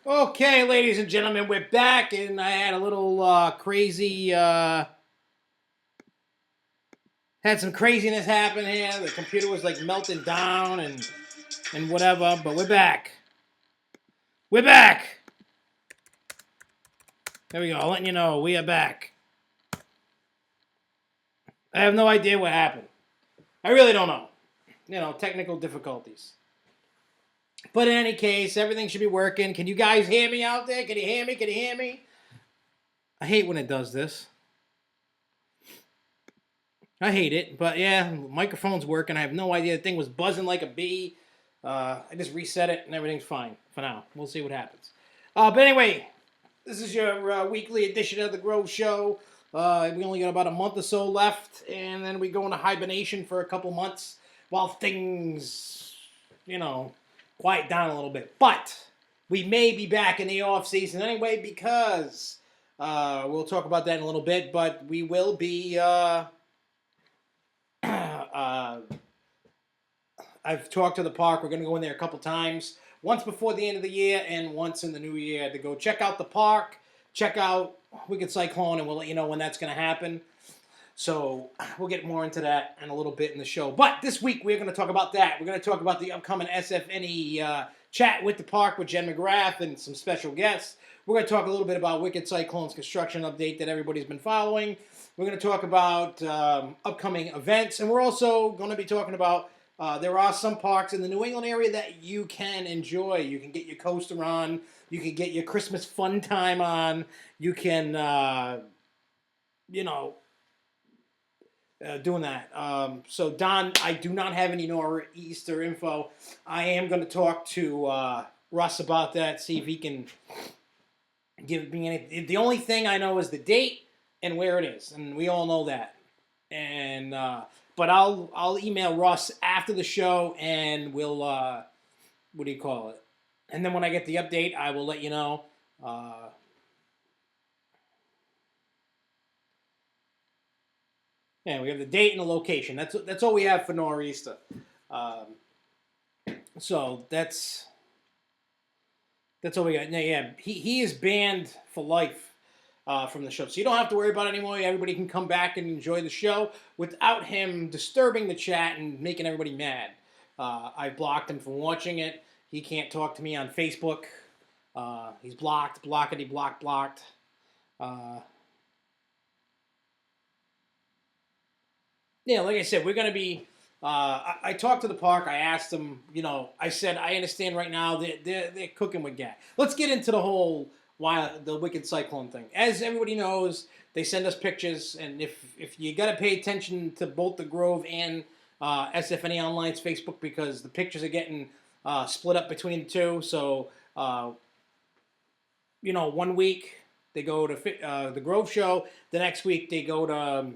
Okay, ladies and gentlemen, we're back, and I had a little crazy, had some craziness happen here. The computer was like melting down and whatever, but we're back. We're back. There we go. I'm letting you know we are back. I have no idea what happened. I really don't know. You know, technical difficulties. But in any case, everything should be working. Can you guys hear me out there? Can you hear me? Can you hear me? I hate when it does this. I hate it, but yeah, microphone's working. I have no idea. The thing was buzzing like a bee. I just reset it and everything's fine for now. We'll see what happens. But anyway, this is your weekly edition of the Grove Show. We only got about a month or so left, and then we go into hibernation for a couple months while things, you know, quiet down a little bit. But we may be back in the off season anyway because we'll talk about that in a little bit. But we will be. I've talked to the park. We're going to go in there a couple times. Once before the end of the year and once in the new year to go check out the park, check out Wicked Cyclone, and we'll let you know when that's going to happen. So we'll get more into that in a little bit in the show. But this week we're going to talk about that. We're going to talk about the upcoming SFNE chat with the park with Jen McGrath and some special guests. We're going to talk a little bit about Wicked Cyclone's construction update that everybody's been following. We're going to talk about upcoming events, and we're also going to be talking about there are some parks in the New England area that you can enjoy. You can get your coaster on. You can get your Christmas fun time on. You can, doing that. So, Don, I do not have any Nor'easter info. I am going to talk to Russ about that, see if he can give me any. The only thing I know is the date and where it is, and we all know that. And but I'll email Russ after the show, and we'll what do you call it? And then when I get the update, I will let you know. Yeah, we have the date and the location. That's all we have for Nor'easter. Um, so that's all we got. Yeah, he is banned for life from the show. So you don't have to worry about it anymore. Everybody can come back and enjoy the show without him disturbing the chat and making everybody mad. I blocked him from watching it. He can't talk to me on Facebook. He's blocked, blockety, blocked. Yeah, like I said, we're gonna be. I talked to the park. I asked them. I said I understand right now they're cooking with gas. Let's get into the whole the Wicked Cyclone thing. As everybody knows, they send us pictures, and if you gotta pay attention to both the Grove and SFNE Online's Facebook because the pictures are getting split up between the two. So 1 week they go to the Grove show. The next week they go to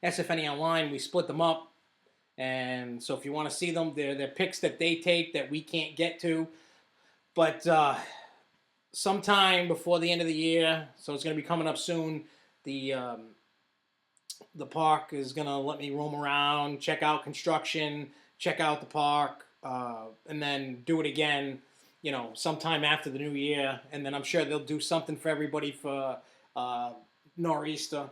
SFNE Online. We split them up. And so if you want to see them, they're pics that they take that we can't get to. But sometime before the end of the year, so it's going to be coming up soon, the park is going to let me roam around, check out construction, check out the park, and then do it again, sometime after the new year. And then I'm sure they'll do something for everybody for Nor'easter.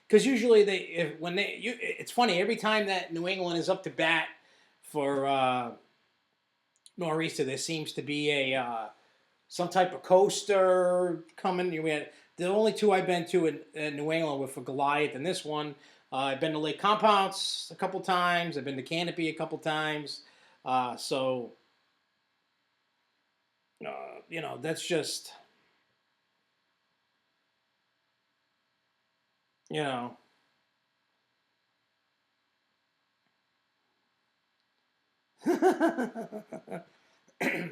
Because usually it's funny, every time that New England is up to bat for Nor'easter, there seems to be some type of coaster coming. We had the only two I've been to in New England were for Goliath and this one. I've been to Lake Compounce a couple times. I've been to Canopy a couple times. That's just, you know.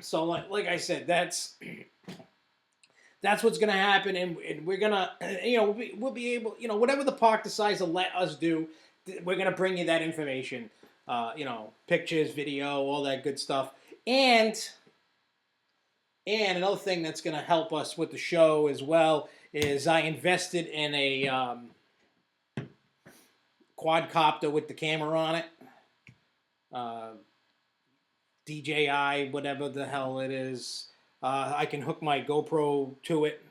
So like I said, that's what's gonna happen, and we're gonna we'll be able, whatever the park decides to let us do, we're gonna bring you that information, pictures, video, all that good stuff, and another thing that's gonna help us with the show as well is I invested in a quadcopter with the camera on it. DJI, whatever the hell it is. I can hook my GoPro to it.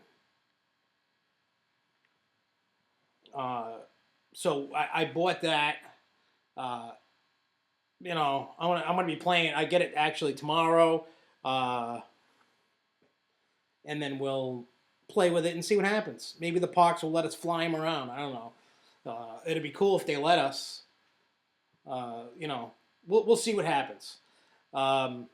So I bought that. I'm gonna be playing it. I get it actually tomorrow, and then we'll play with it and see what happens. Maybe the parks will let us fly him around. I don't know. It'd be cool if they let us. We'll see what happens. But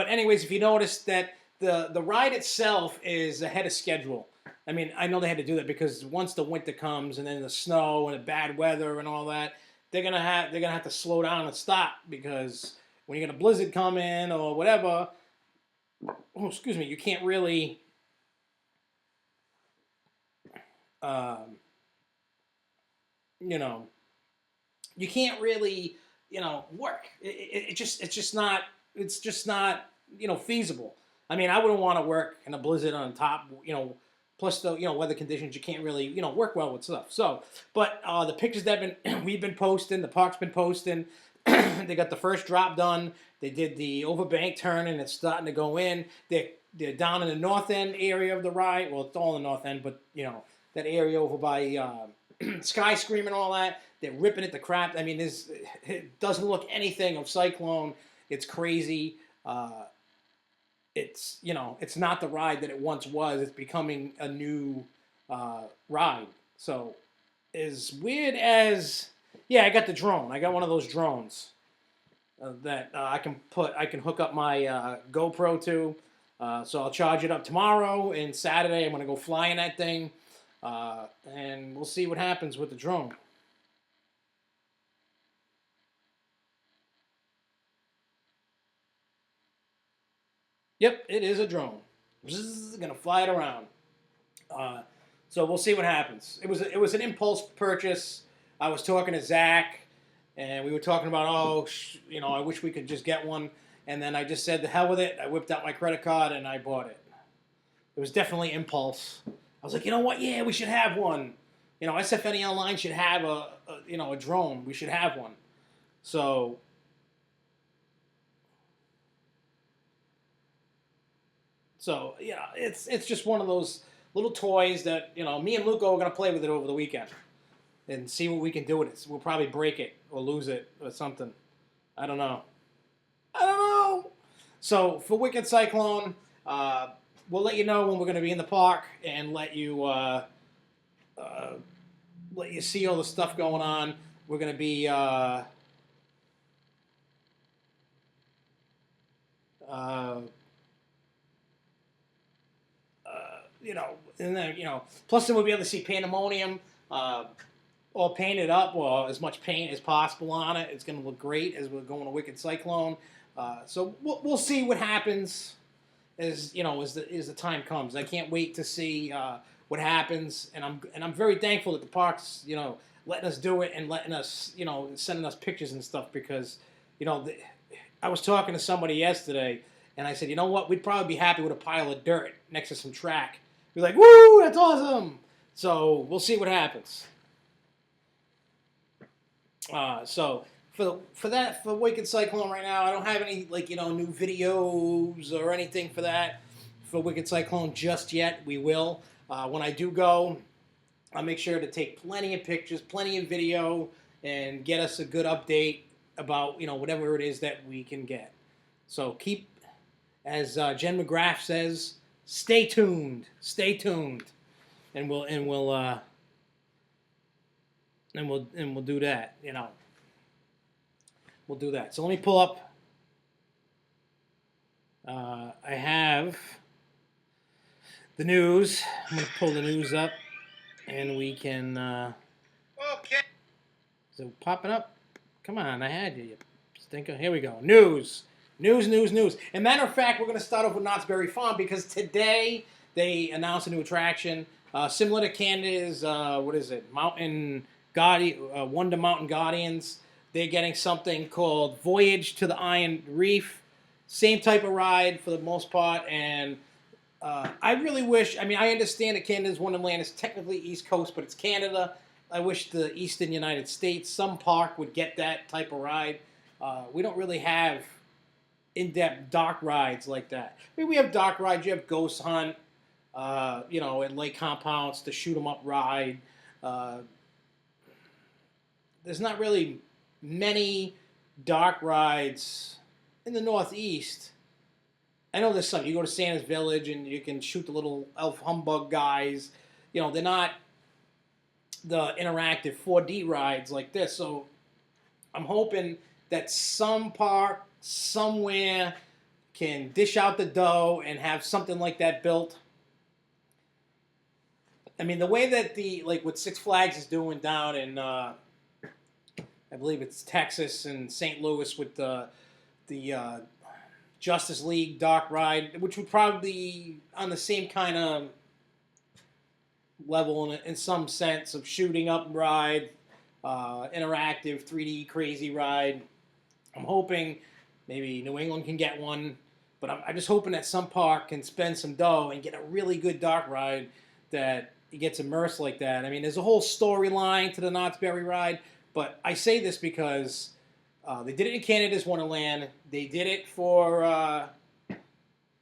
anyways, if you notice that the ride itself is ahead of schedule. I mean, I know they had to do that because once the winter comes and then the snow and the bad weather and all that, they're gonna have to slow down and stop because when you get a blizzard come in or whatever, you can't really you can't really work. It's just not feasible. I mean, I wouldn't want to work in a blizzard on top, plus the weather conditions. You can't really work well with stuff. So, but the pictures that we've been posting, the park's been posting. They got the first drop done. They did the overbank turn and it's starting to go in. They're down in the north end area of the ride. Well, it's all in the north end, but that area over by Sky Scream and all that. They're ripping it to crap. I mean, it doesn't look anything of Cyclone. It's crazy. It's not the ride that it once was. It's becoming a new ride. So as weird as I got the drone. I got one of those drones that I can hook up my GoPro to. So I'll charge it up tomorrow and Saturday. I'm gonna go fly in that thing, and we'll see what happens with the drone. Yep, it is a drone. Gonna fly it around. So we'll see what happens. It was an impulse purchase. I was talking to Zach, and we were talking about I wish we could just get one. And then I just said the hell with it. I whipped out my credit card and I bought it. It was definitely impulse. I was like, you know what? Yeah, we should have one. You know, SFNE Online should have a drone. We should have one. So yeah, it's just one of those little toys that me and Luca are gonna play with it over the weekend and see what we can do with it. We'll probably break it or lose it or something. I don't know. I don't know. So for Wicked Cyclone, we'll let you know when we're going to be in the park and let you see all the stuff going on. We're going to be and then plus then we'll be able to see Pandemonium. All painted up, or as much paint as possible on it. It's going to look great as we're going to Wicked Cyclone. So we'll see what happens as the time comes. I can't wait to see what happens, and I'm very thankful that the parks letting us do it and letting us sending us pictures and stuff, because I was talking to somebody yesterday and I said, you know what, we'd probably be happy with a pile of dirt next to some track. We're like, woo, that's awesome. So we'll see what happens. So for Wicked Cyclone right now, I don't have any new videos or anything for that for Wicked Cyclone just yet. We will when I do go. I'll make sure to take plenty of pictures, plenty of video, and get us a good update about whatever it is that we can get. So keep, as Jen McGrath says, stay tuned, and we'll do that, We'll do that. So let me pull up. I have the news. I'm going to pull the news up, and we can. Okay. Is it popping up? Come on, I had you stinker. Here we go. News. And matter of fact, we're going to start off with Knott's Berry Farm, because today they announced a new attraction, similar to Canada's, Mountain Guardian, Wonder Mountain Guardians. They're getting something called Voyage to the Iron Reef. Same type of ride for the most part, and I really wish, I understand that Canada's Wonderland is technically East Coast, but it's Canada. I wish the Eastern United States, some park would get that type of ride. We don't really have in-depth dark rides like that. We have dark rides. You have Ghost Hunt, at Lake Compounds, the Shoot 'em Up ride. There's not really many dark rides in the Northeast. I know there's some. You go to Santa's Village and you can shoot the little elf humbug guys. They're not the interactive 4D rides like this. So I'm hoping that some park somewhere can dish out the dough and have something like that built. The way that what Six Flags is doing down in I believe it's Texas and St. Louis with the Justice League dark ride, which would probably be on the same kind of level in some sense of shooting up ride, interactive 3D crazy ride. I'm hoping maybe New England can get one, but I'm just hoping that some park can spend some dough and get a really good dark ride that gets immersed like that. There's a whole storyline to the Knott's Berry ride. But I say this because they did it in Canada's Wonderland. They did it for,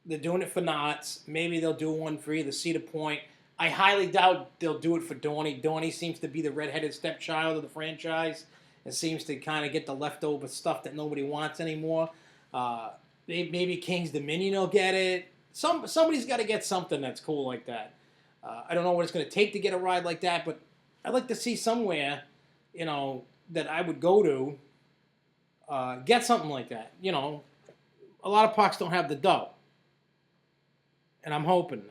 they're doing it for Knott's. Maybe they'll do one for either Cedar Point. I highly doubt they'll do it for Dorney. Dorney seems to be the redheaded stepchild of the franchise and seems to kind of get the leftover stuff that nobody wants anymore. Maybe King's Dominion will get it. Somebody's got to get something that's cool like that. I don't know what it's going to take to get a ride like that, but I'd like to see somewhere that I would go to, get something like that. A lot of parks don't have the dough. And I'm hoping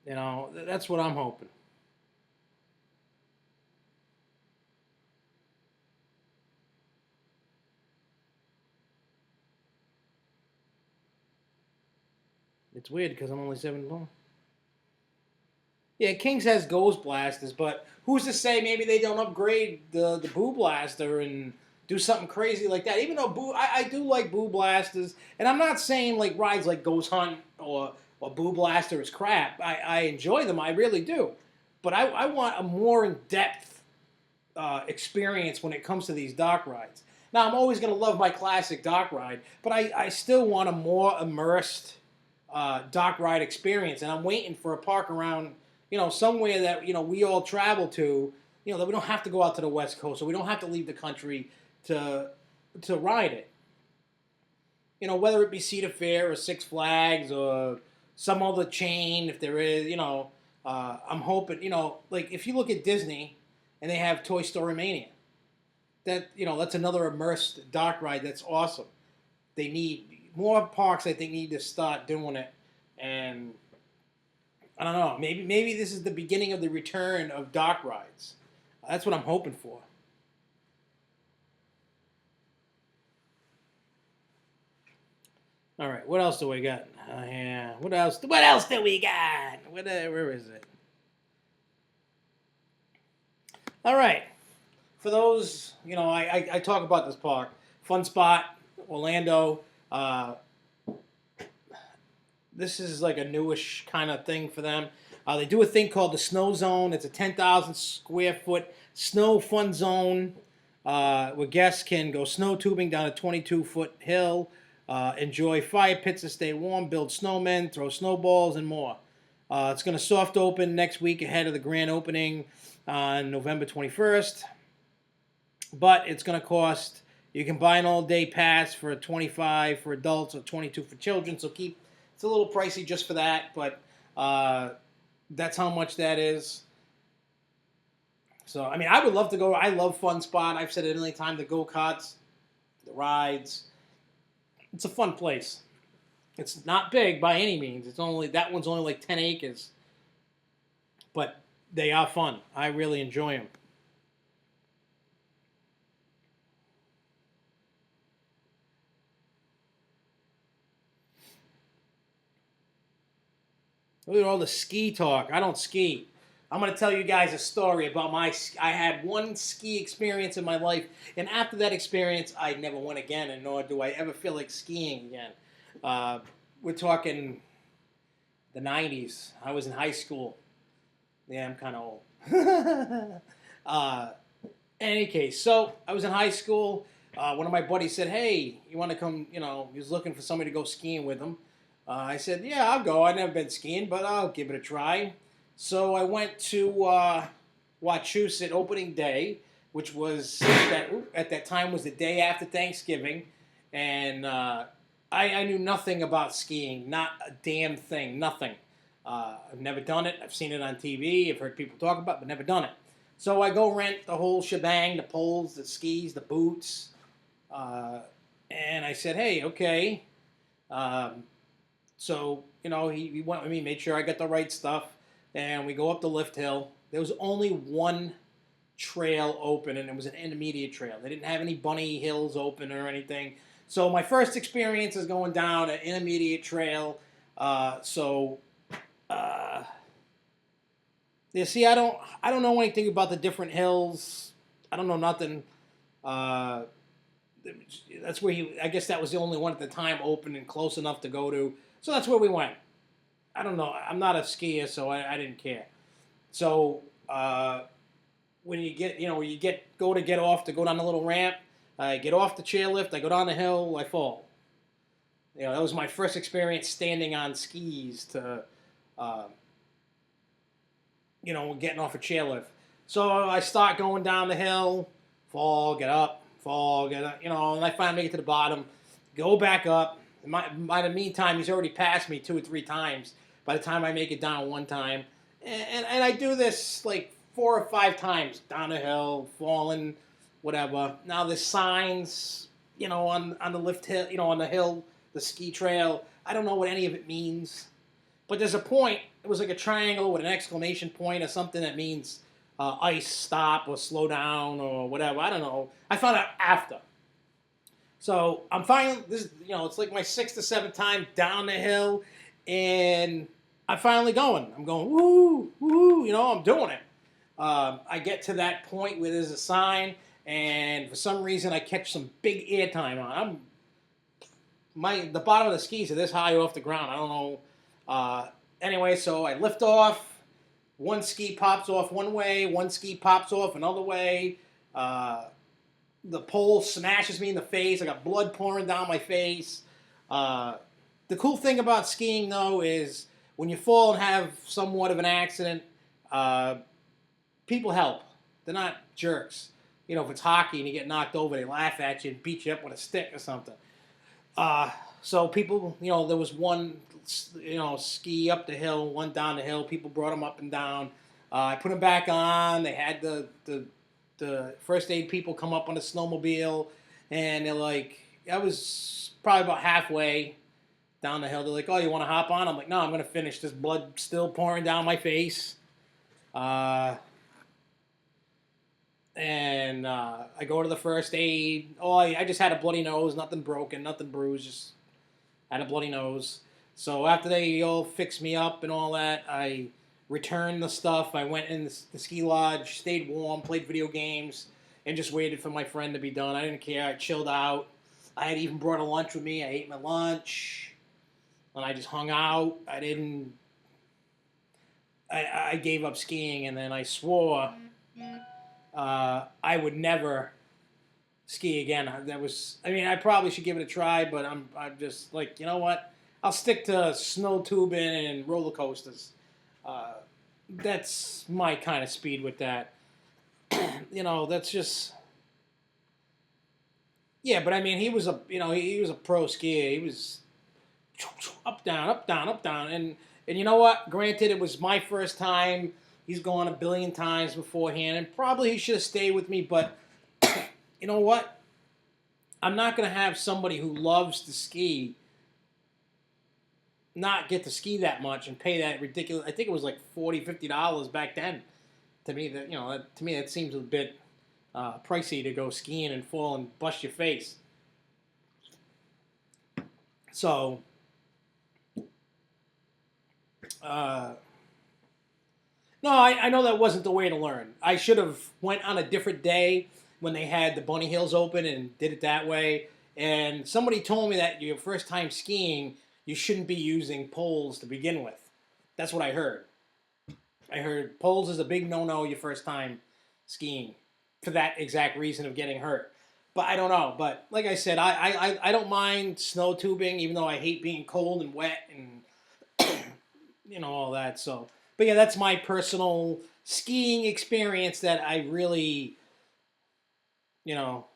that. That's what I'm hoping. It's weird because I'm only 7 more. Yeah, Kings has Ghost Blasters, but who's to say maybe they don't upgrade the Boo Blaster and do something crazy like that? Even though I do like Boo Blasters, and I'm not saying like rides like Ghost Hunt or or Boo Blaster is crap. I enjoy them, I really do. But I want a more in-depth experience when it comes to these dock rides. Now, I'm always going to love my classic dock ride, but I still want a more immersed dock ride experience. And I'm waiting for a park around, somewhere that, we all travel to, that we don't have to go out to the West Coast, or we don't have to leave the country to ride it. Whether it be Cedar Fair or Six Flags or some other chain, if there is, I'm hoping, like if you look at Disney and they have Toy Story Mania, that's another immersed dock ride that's awesome. They need more parks, I think, need to start doing it. And I don't know, maybe this is the beginning of the return of dock rides. That's what I'm hoping for. All right, what else do we got? Yeah, what else? What else do we got? Where is it? All right, for those, I talk about this park, Fun Spot, Orlando. This is like a newish kind of thing for them. They do a thing called the Snow Zone. It's a 10,000 square foot snow fun zone where guests can go snow tubing down a 22-foot hill, enjoy fire pits to stay warm, build snowmen, throw snowballs, and more. It's going to soft open next week ahead of the grand opening on November 21st. But it's going to cost, you can buy an all-day pass for $25 for adults or $22 for children. So it's a little pricey just for that, but that's how much that is. So, I mean, I would love to go. I love Fun Spot. I've said it any time, the go-karts, the rides. It's a fun place. It's not big by any means. That one's only like 10 acres. But they are fun. I really enjoy them. Look at all the ski talk. I don't ski. I'm going to tell you guys a story about I had one ski experience in my life, and after that experience, I never went again, and nor do I ever feel like skiing again. We're talking the 90s. I was in high school. Yeah, I'm kind of old. In any case, so I was in high school. One of my buddies said, hey, you want to come, he was looking for somebody to go skiing with him. I said, yeah, I'll go. I've never been skiing, but I'll give it a try. So I went to Wachusett opening day, which was, at that time, was the day after Thanksgiving. And I knew nothing about skiing, not a damn thing, nothing. I've never done it. I've seen it on TV. I've heard people talk about it, but never done it. So I go rent the whole shebang, the poles, the skis, the boots. And I said, hey, okay. So, he went with me, made sure I got the right stuff. And we go up the lift hill. There was only one trail open, and it was an intermediate trail. They didn't have any bunny hills open or anything. So my first experience is going down an intermediate trail. Yeah, see, I don't know anything about the different hills. I don't know nothing. That's where I guess that was the only one at the time open and close enough to go to. So that's where we went. I don't know. I'm not a skier, so I didn't care. So when you get, go to get off to go down the little ramp, I get off the chairlift, I go down the hill, I fall. That was my first experience standing on skis to, getting off a chairlift. So I start going down the hill, fall, get up, and I finally make it to the bottom, go back up. By the meantime, he's already passed me 2 or 3 times by the time I make it down one time. And I do this like 4 or 5 times, down the hill, falling, whatever. Now there's signs, on the lift hill, on the hill, the ski trail. I don't know what any of it means. But there's a point, it was like a triangle with an exclamation point or something that means ice, stop, or slow down, or whatever. I don't know. I found out after. So I'm finally, it's like my 6th or 7th time down the hill, and I'm finally going. I'm going, woo, woo, I'm doing it. I get to that point where there's a sign, and for some reason I catch some big airtime on. The bottom of the skis are this high off the ground. I don't know. Anyway, so I lift off. One ski pops off one way, one ski pops off another way. The pole smashes me in the face. I got blood pouring down my face. The cool thing about skiing, though, is when you fall and have somewhat of an accident, people help. They're not jerks. You know, if it's hockey and you get knocked over, they laugh at you and beat you up with a stick or something. So people, you know, there was one, you know, ski up the hill, one down the hill. People brought them up and down. I put them back on. They had the first aid people come up on the snowmobile, and they're like, I was probably about halfway down the hill. They're like, oh, you want to hop on? I'm like, no, I'm going to finish. This blood still pouring down my face. And I go to the first aid. Oh, I just had a bloody nose, nothing broken, nothing bruised, just had a bloody nose. So after they all fixed me up and all that, I returned the stuff. I went in the ski lodge, stayed warm, played video games, and just waited for my friend to be done. I didn't care. I chilled out. I had even brought a lunch with me. I ate my lunch, and I just hung out. I gave up skiing, and then I swore I would never ski again. I mean, I probably should give it a try, but I'm just like, you know what? I'll stick to snow tubing and roller coasters. That's my kind of speed with that. You know, that's just, yeah. But I mean, he was a pro skier. He was up down, up down, up down, and you know what? Granted, it was my first time. He's gone a billion times beforehand, and probably he should have stayed with me. But you know what? I'm not going to have somebody who loves to ski not get to ski that much and pay that ridiculous. I think it was like $40, $50 back then. To me, that seems a bit pricey to go skiing and fall and bust your face. So, no, I know that wasn't the way to learn. I should have went on a different day when they had the bunny hills open and did it that way. And somebody told me that your first time skiing, you shouldn't be using poles to begin with. That's what I heard. I heard poles is a big no-no your first time skiing for that exact reason of getting hurt. But I don't know. But like I said, I don't mind snow tubing, even though I hate being cold and wet and you know all that. So, but yeah, that's my personal skiing experience that I really, you know.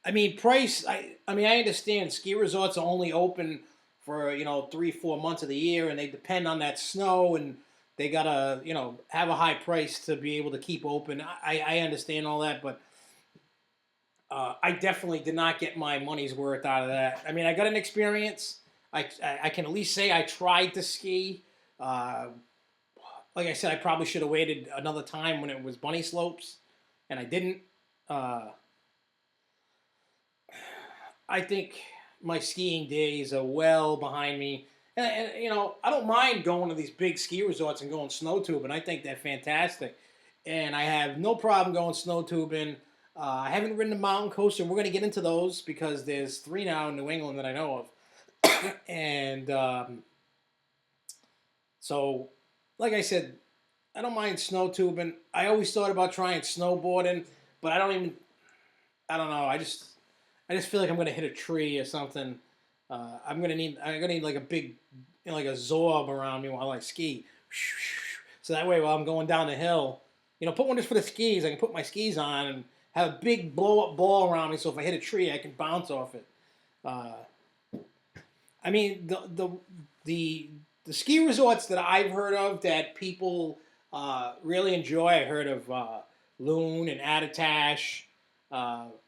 I mean, price. I mean, I understand ski resorts are only open for 3-4 months of the year, and they depend on that snow, and they gotta have a high price to be able to keep open. I understand all that, but I definitely did not get my money's worth out of that. I mean, I got an experience. I can at least say I tried to ski. Like I said, I probably should have waited another time when it was bunny slopes, and I didn't. I think my skiing days are well behind me. And I don't mind going to these big ski resorts and going snow tubing. I think they're fantastic. And I have no problem going snow tubing. I haven't ridden a mountain coaster. We're going to get into those because there's 3 now in New England that I know of. And so, like I said, I don't mind snow tubing. I always thought about trying snowboarding, but I don't know. I just feel like I'm gonna hit a tree or something. I'm gonna need like a big, like a Zorb around me while I ski. So that way, while I'm going down the hill, put one just for the skis. I can put my skis on and have a big blow up ball around me. So if I hit a tree, I can bounce off it. I mean, the ski resorts that I've heard of that people really enjoy. I heard of Loon and Attitash. What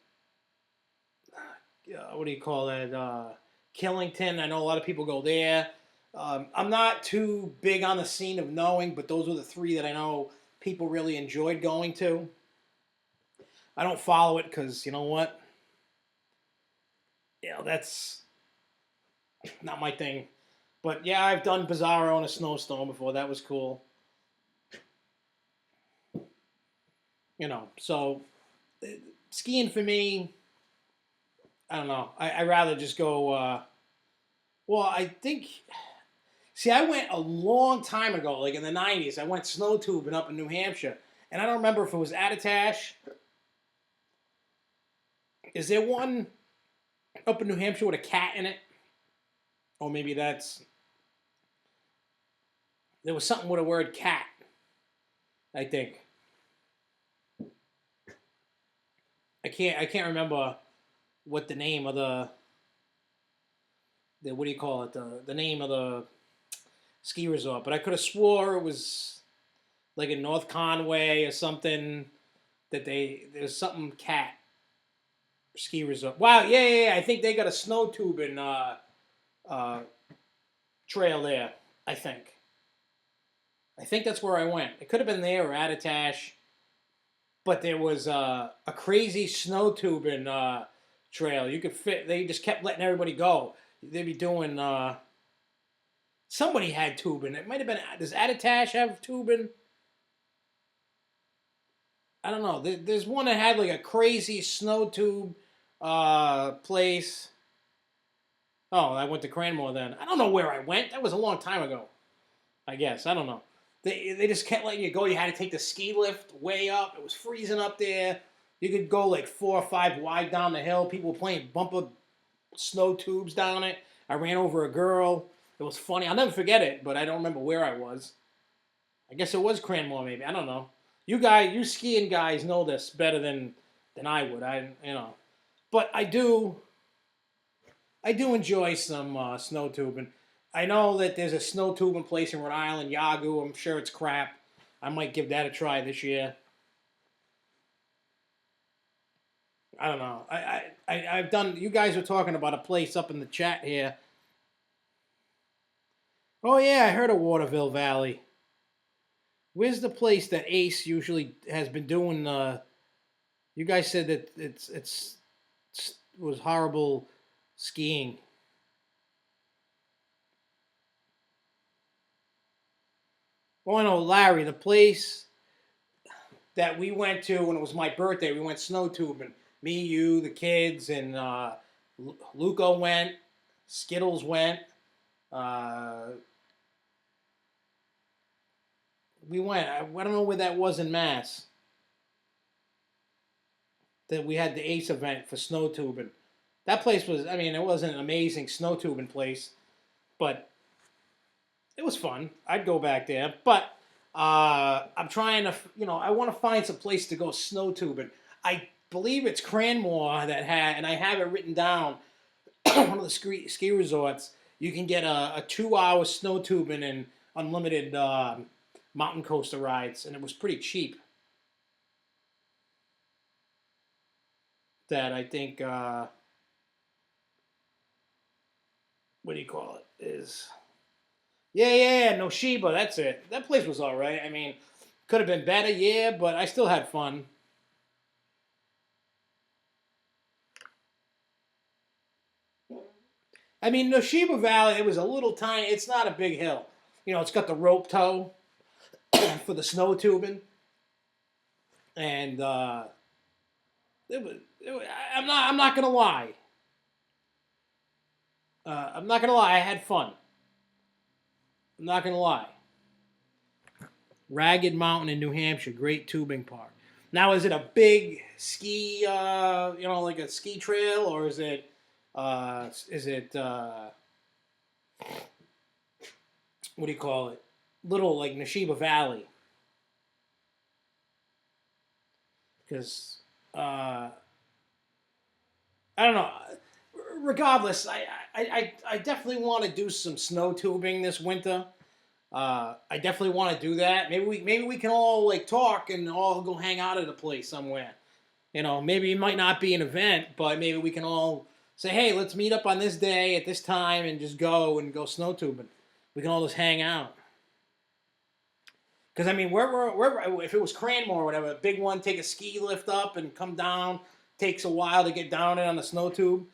do you call that? Killington. I know a lot of people go there. I'm not too big on the scene of knowing, but those were the 3 that I know people really enjoyed going to. I don't follow it because you know what? That's not my thing. But yeah, I've done Bizarro in a snowstorm before. That was cool. So skiing for me, I don't know. I rather just go. Well, I think See, I went a long time ago, like in the 90s. I went snow tubing up in New Hampshire. And I don't remember if it was Attitash. Is there one up in New Hampshire with a cat in it? Or maybe that's... There was something with a word cat, I think. I can't remember what the name of the what do you call it? The name of the ski resort, but I could have swore it was like in North Conway or something that there's something cat ski resort. Wow, yeah. I think they got a snow tubing trail there. I think that's where I went. It could have been there or Attitash, but there was a crazy snow tubing trail. You could fit. They just kept letting everybody go. They'd be doing. Somebody had tubing. It might have been. Does Attitash have tubing? I don't know. There's one that had like a crazy snow tube place. Oh, I went to Cranmore then. I don't know where I went. That was a long time ago. I guess. I don't know. They just kept letting you go. You had to take the ski lift way up. It was freezing up there. You could go like 4 or 5 wide down the hill. People were playing bumper snow tubes down it. I ran over a girl. It was funny. I'll never forget it, but I don't remember where I was. I guess it was Cranmore, maybe. I don't know. You skiing guys know this better than I would. But I do enjoy some snow tubing. I know that there's a snow tubing place in Rhode Island, Yahoo. I'm sure it's crap. I might give that a try this year. I don't know. I've done. You guys were talking about a place up in the chat here. Oh yeah, I heard of Waterville Valley. Where's the place that Ace usually has been doing? You guys said that it was horrible skiing. Oh, I know, Larry, the place that we went to when it was my birthday, we went snow tubing. Me, you, the kids, and Luco went. Skittles went. We went. I don't know where that was in Mass. That we had the Ace event for snow tubing. That place was, it wasn't an amazing snow tubing place, but it was fun. I'd go back there. But I'm trying to, I want to find some place to go snow tubing. I believe it's Cranmore that had, and I have it written down, one of the ski resorts, you can get a 2-hour snow tubing and unlimited mountain coaster rides, and it was pretty cheap. That I think, what do you call it, is... Yeah, Noshiba, that's it. That place was all right. Could have been better, yeah, but I still had fun. Noshiba Valley, it was a little tiny, it's not a big hill. It's got the rope tow for the snow tubing. And I'm not going to lie. I had fun. I'm not going to lie. Ragged Mountain in New Hampshire, great tubing park. Now, is it a big ski, like a ski trail, or is it, what do you call it? Little, like Noshiba Valley. Because, I don't know. Regardless, I definitely want to do some snow tubing this winter. I definitely want to do that. Maybe we can all like talk and all go hang out at a place somewhere. Maybe it might not be an event, but maybe we can all say, hey, let's meet up on this day at this time and just go snow tubing. We can all just hang out. Because wherever, if it was Cranmore or whatever, a big one, take a ski lift up and come down. Takes a while to get down it on the snow tube.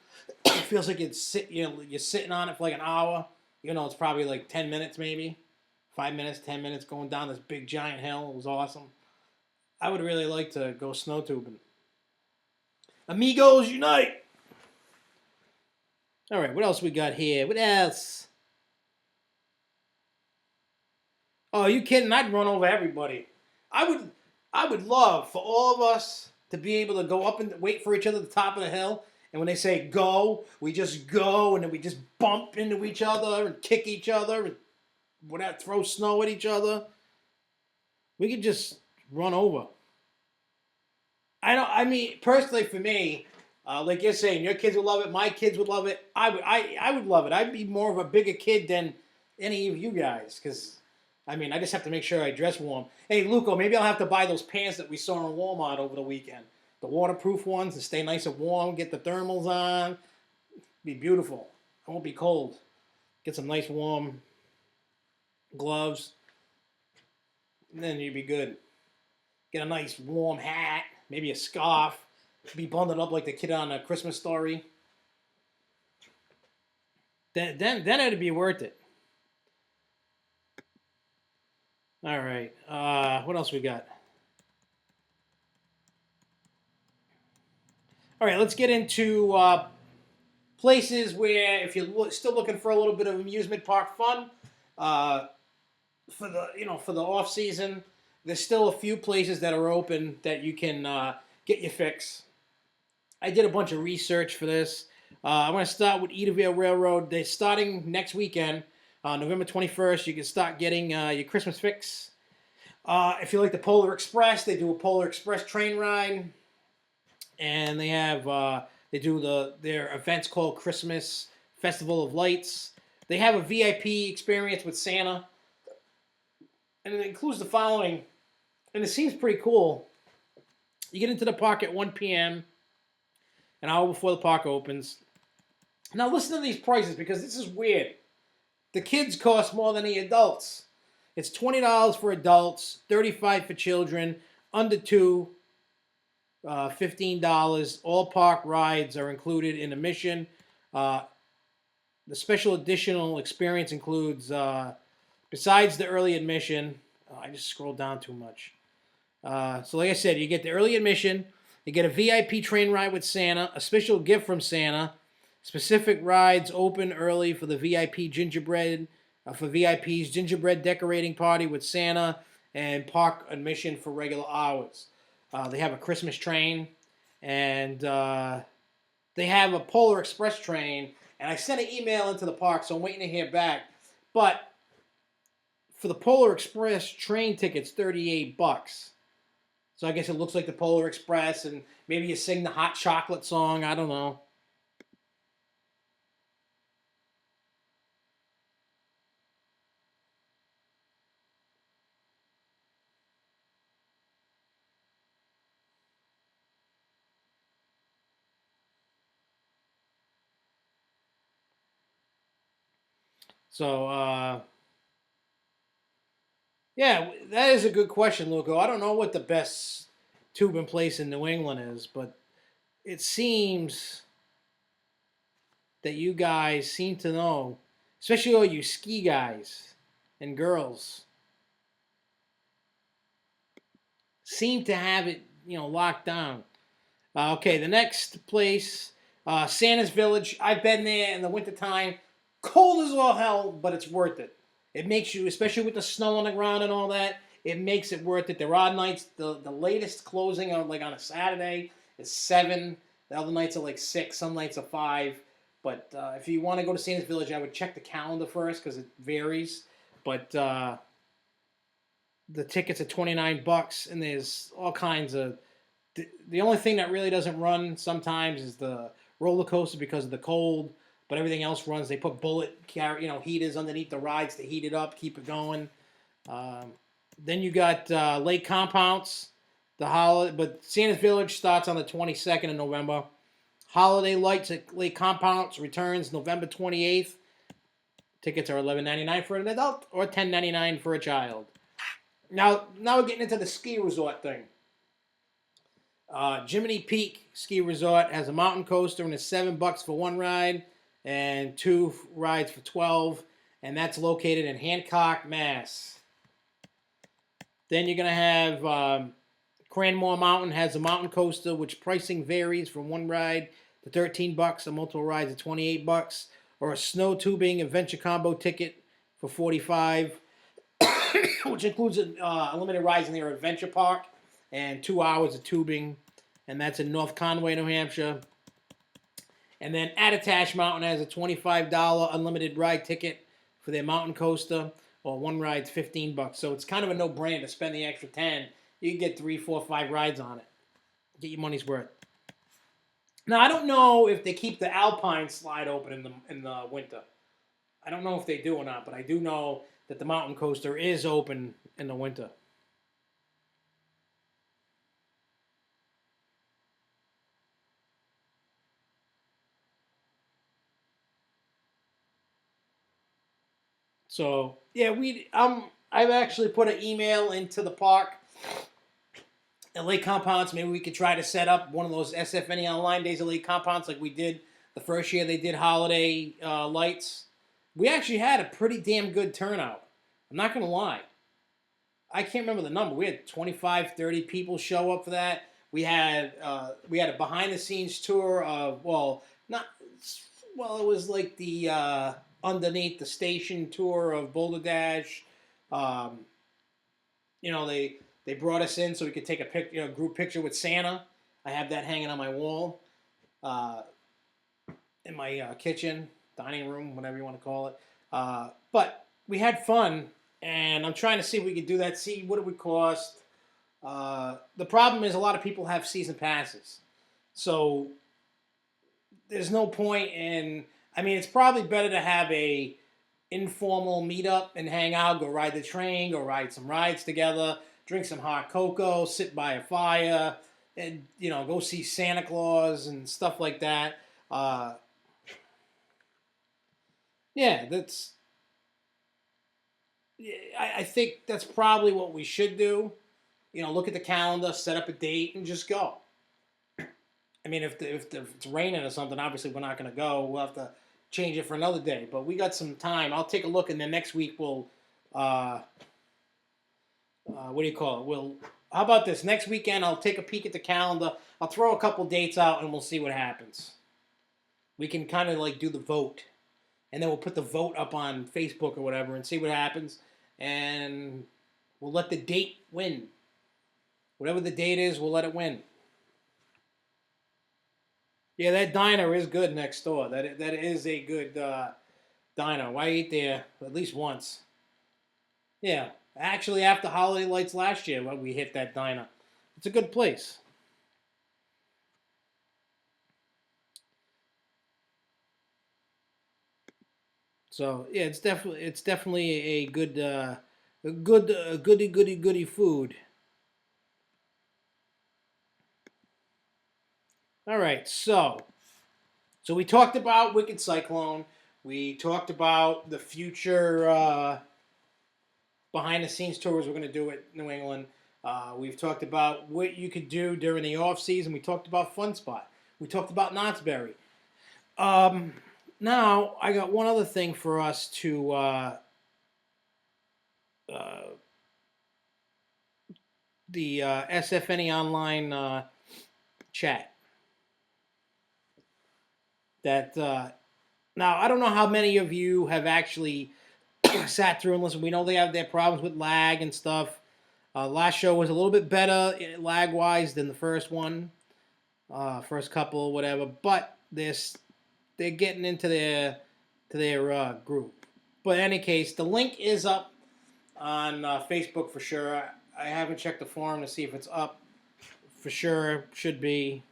It feels like you're sitting on it for like an hour. It's probably like 10 minutes maybe. 5 minutes, 10 minutes going down this big giant hill. It was awesome. I would really like to go snow tubing. Amigos unite! All right, what else we got here? What else? Oh, you kidding? I'd run over everybody. I would I would love for all of us to be able to go up and wait for each other at the top of the hill. And when they say go, we just go, and then we just bump into each other and kick each other and whatever, throw snow at each other. We could just run over. I don't. I mean, personally, for me, like you're saying, your kids would love it. My kids would love it. I would love it. I'd be more of a bigger kid than any of you guys, because I mean, I just have to make sure I dress warm. Hey, Luco, maybe I'll have to buy those pants that we saw in Walmart over the weekend, the waterproof ones, to stay nice and warm. Get the thermals on. Be beautiful. I won't be cold. Get some nice warm gloves, and then you'd be good. Get a nice warm hat, maybe a scarf. Be bundled up like the kid on A Christmas Story. Then it'd be worth it. All right. What else we got? All right, let's get into places where, if you're still looking for a little bit of amusement park fun, for the off season, there's still a few places that are open that you can get your fix. I did a bunch of research for this. I'm going to start with Edaville Railroad. They're starting next weekend, November 21st. You can start getting your Christmas fix. If you like the Polar Express, they do a Polar Express train ride, and they have their events called Christmas Festival of Lights. They have a VIP experience with Santa, and it includes the following, and it seems pretty cool. You get into the park at 1 p.m., an hour before the park opens. Now listen to these prices, because this is weird. The kids cost more than the adults. It's $20 for adults, $35 for children, under 2, $15. All park rides are included in admission. The special additional experience includes, besides the early admission, I just scrolled down too much. So like I said, you get the early admission, you get a VIP train ride with Santa, a special gift from Santa, specific rides open early for the VIP gingerbread, for VIPs, gingerbread decorating party with Santa, and park admission for regular hours. They have a Christmas train, and they have a Polar Express train, and I sent an email into the park, so I'm waiting to hear back. But for the Polar Express train tickets, $38. So I guess it looks like the Polar Express, and maybe you sing the hot chocolate song. I don't know. So, yeah, that is a good question, Luco. I don't know what the best tubing place in New England is, but it seems that you guys seem to know, especially all you ski guys and girls, seem to have it, locked down. Okay, the next place, Santa's Village. I've been there in the wintertime. Cold as all hell, but it's worth it. It makes you, especially with the snow on the ground and all that, it makes it worth it. There are nights, the latest closing on a Saturday is 7. The other nights are like 6. Some nights are 5. But if you want to go to Santa's Village, I would check the calendar first, because it varies. But the tickets are $29, and there's all kinds of. The only thing that really doesn't run sometimes is the roller coaster because of the cold, but everything else runs. They put heaters underneath the rides to heat it up, keep it going. Then you got Lake Compounce, but Santa's Village starts on the 22nd of November. Holiday Lights at Lake Compounce returns November 28th. Tickets are $11.99 for an adult or $10.99 for a child. Now we're getting into the ski resort thing. Jiminy Peak Ski Resort has a mountain coaster, and it's $7 for one ride and 2 rides for $12, and that's located in Hancock, Mass. Then you're gonna have Cranmore Mountain has a mountain coaster, which pricing varies from one ride to $13, and multiple rides at $28, or a snow tubing adventure combo ticket for $45. which includes unlimited rides in their adventure park and 2 hours of tubing, and that's in North Conway, New Hampshire. And then Attitash Mountain has a $25 unlimited ride ticket for their mountain coaster, or one ride's $15. So it's kind of a no-brainer to spend the extra 10. You can get 3, 4, 5 rides on it. Get your money's worth. Now I don't know if they keep the Alpine slide open in the winter. I don't know if they do or not, but I do know that the mountain coaster is open in the winter. So yeah, I've actually put an email into the park at Lake Compounds. Maybe we could try to set up one of those SFNE online days at Lake Compounds like we did the first year they did holiday lights. We actually had a pretty damn good turnout. I'm not going to lie. I can't remember the number. We had 25, 30 people show up for that. We had a behind-the-scenes tour of, it was like the underneath the station tour of Boulder Dash. They brought us in so we could take a group picture with Santa. I have that hanging on my wall in my kitchen, dining room, whatever you want to call it. But we had fun, and I'm trying to see if we could do that, see what it would cost. The problem is a lot of people have season passes. So there's no point in... I mean, it's probably better to have a informal meetup and hang out, go ride the train, go ride some rides together, drink some hot cocoa, sit by a fire, and, go see Santa Claus and stuff like that. I think that's probably what we should do. Look at the calendar, set up a date, and just go. I mean, if it's raining or something, obviously we're not going to go. We'll have to change it for another day. But we got some time. I'll take a look, and then next week we'll, what do you call it? How about this? Next weekend, I'll take a peek at the calendar. I'll throw a couple dates out, and we'll see what happens. We can kind of like do the vote. And then we'll put the vote up on Facebook or whatever and see what happens. And we'll let the date win. Whatever the date is, we'll let it win. Yeah, that diner is good next door. That is a good diner. I ate there at least once. Yeah, actually after holiday lights last year, when we hit that diner. It's a good place. So yeah, it's definitely a good goody food. All right, so we talked about Wicked Cyclone. We talked about the future behind-the-scenes tours we're going to do at New England. We've talked about what you could do during the off-season. We talked about Fun Spot. We talked about Knott's Berry. Now, I got one other thing for us to the SFNE online chat. That now, I don't know how many of you have actually sat through and listened. We know they have their problems with lag and stuff. Last show was a little bit better lag-wise than the first one, first couple, whatever. But they're getting into their group. But in any case, the link is up on Facebook for sure. I haven't checked the forum to see if it's up. For sure, should be.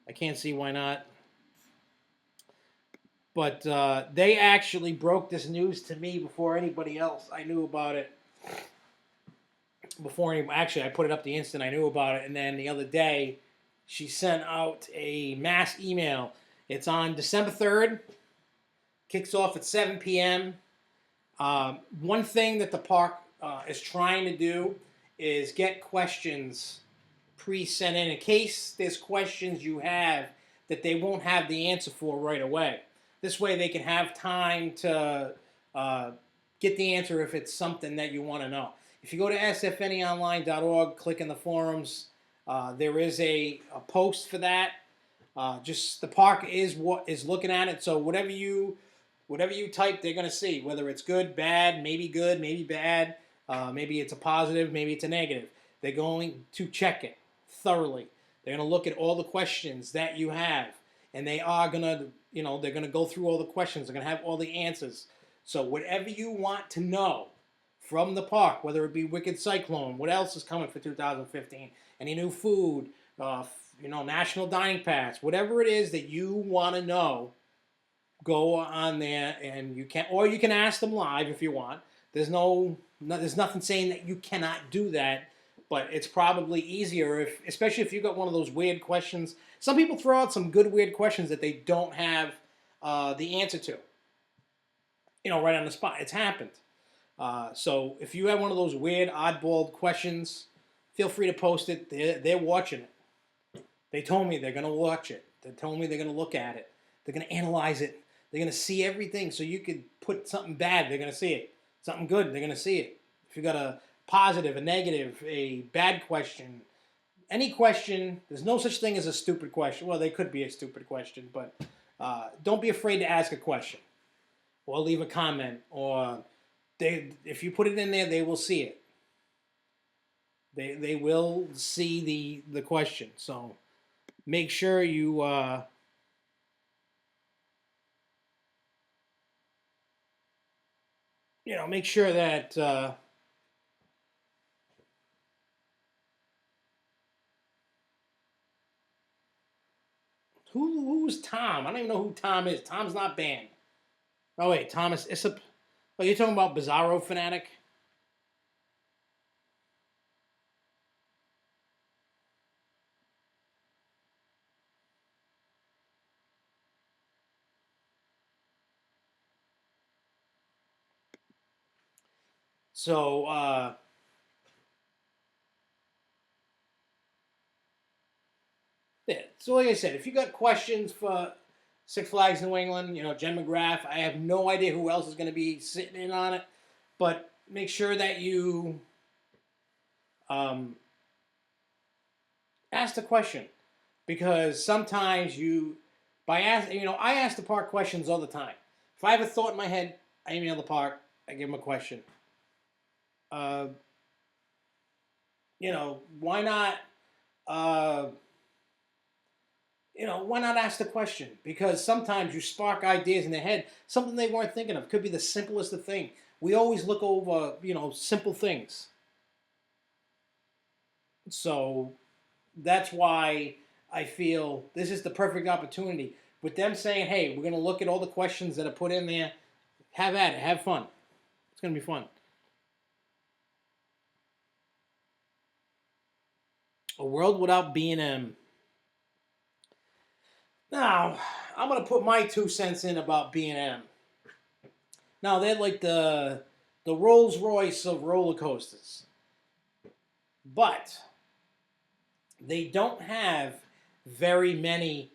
I can't see why not. But they actually broke this news to me before anybody else. I knew about it. Actually, I put it up the instant I knew about it. And then the other day, she sent out a mass email. It's on December 3rd. Kicks off at 7 p.m. One thing that the park is trying to do is get questions pre-sent in case there's questions you have that they won't have the answer for right away. This way they can have time to get the answer if it's something that you want to know. If you go to sfneonline.org, click in the forums, there is a post for that. Just the park is looking at it, so whatever you type, they're going to see, whether it's good, bad, maybe bad. Maybe it's a positive, maybe it's a negative. They're going to check it thoroughly. They're going to look at all the questions that you have, and they are going to, they're going to go through all the questions. They're going to have all the answers. So whatever you want to know from the park, whether it be Wicked Cyclone, what else is coming for 2015, any new food, National Dining Pass, whatever it is that you want to know, go on there and you can ask them live if you want. There's nothing saying that you cannot do that, but it's probably easier especially if you got one of those weird questions. Some people throw out some good weird questions that they don't have the answer to, right on the spot. It's happened. So if you have one of those weird oddball questions, feel free to post it. They're watching it. They told me they're going to watch it. They told me they're going to look at it. They're going to analyze it. They're going to see everything. So you could put something bad, they're going to see it. Something good, they're going to see it. If you got a positive, a negative, a bad question, any question, there's no such thing as a stupid question. Well, they could be a stupid question, but don't be afraid to ask a question or leave a comment. Or if you put it in there, they will see it. They will see the question. So make sure you make sure that who's Tom? I don't even know who Tom is. Tom's not banned. Oh wait, Thomas Issop. Oh, you're talking about Bizarro Fanatic? So yeah. So like I said, if you got questions for Six Flags New England, Jen McGrath, I have no idea who else is going to be sitting in on it, but make sure that you ask the question, because sometimes I ask the park questions all the time. If I have a thought in my head, I email the park, I give them a question. Why not? Why not ask the question? Because sometimes you spark ideas in their head, something they weren't thinking of. Could be the simplest of thing. We always look over, simple things. So that's why I feel this is the perfect opportunity. With them saying, hey, we're going to look at all the questions that are put in there, have at it, have fun. It's going to be fun. A world without B&M. Now, I'm going to put my 2 cents in about B&M. Now, they're like the Rolls Royce of roller coasters. But they don't have very many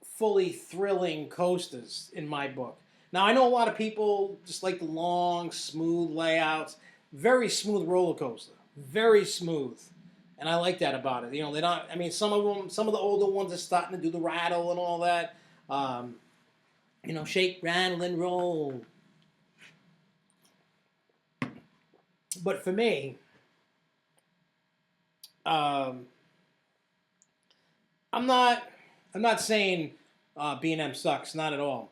fully thrilling coasters in my book. Now, I know a lot of people just like the long, smooth layouts. Very smooth roller coaster. Very smooth. And I like that about it. They're not, some of the older ones are starting to do the rattle and all that. Shake, rattle, and roll. But for me, I'm not saying B&M sucks, not at all.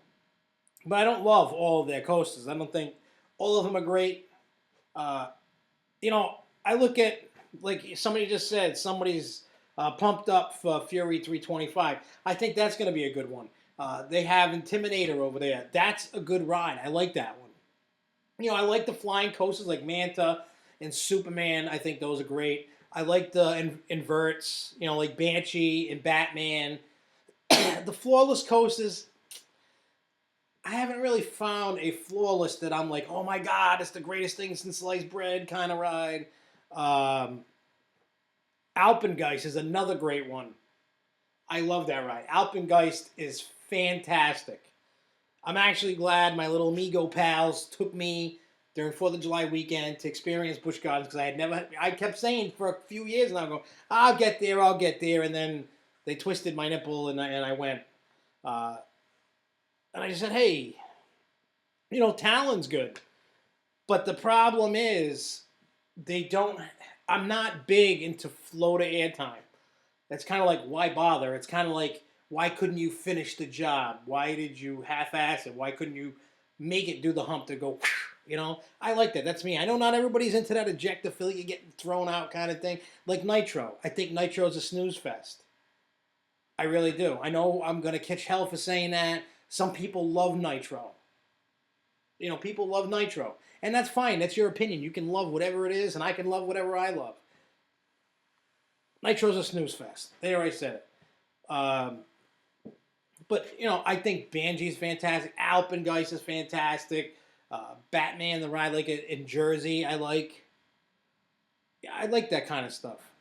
But I don't love all of their coasters. I don't think all of them are great. I look at, like somebody just said, somebody's pumped up for Fury 325. I think that's going to be a good one. They have Intimidator over there. That's a good ride. I like that one. I like the flying coasters like Manta and Superman. I think those are great. I like the inverts, like Banshee and Batman. The floorless coasters, I haven't really found a floorless that I'm like, oh my God, it's the greatest thing since sliced bread kind of ride. Alpengeist is another great one. I love that ride. Alpengeist is fantastic. I'm actually glad my little Amigo pals took me during 4th of July weekend to experience Busch Gardens, because I kept saying for a few years now, I'll get there, and then they twisted my nipple and I went. And I just said, hey, Talon's good. But the problem is, they don't. I'm not big into flow to air time. That's kind of like, why bother? It's kind of like, why couldn't you finish the job? Why did you half-ass it? Why couldn't you make it do the hump to go? You know, I like that. That's me. I know not everybody's into that ejector feel you getting thrown out kind of thing. Like Nitro. I think Nitro is a snooze fest. I really do. I know I'm going to catch hell for saying that. Some people love Nitro. You know, people love Nitro. And that's fine. That's your opinion. You can love whatever it is, and I can love whatever I love. Nitro's a snooze fest. There, I said it. But, you know, I think Bangie's fantastic. Alpengeist is fantastic. Batman, the ride like it in Jersey, I like. Yeah, I like that kind of stuff.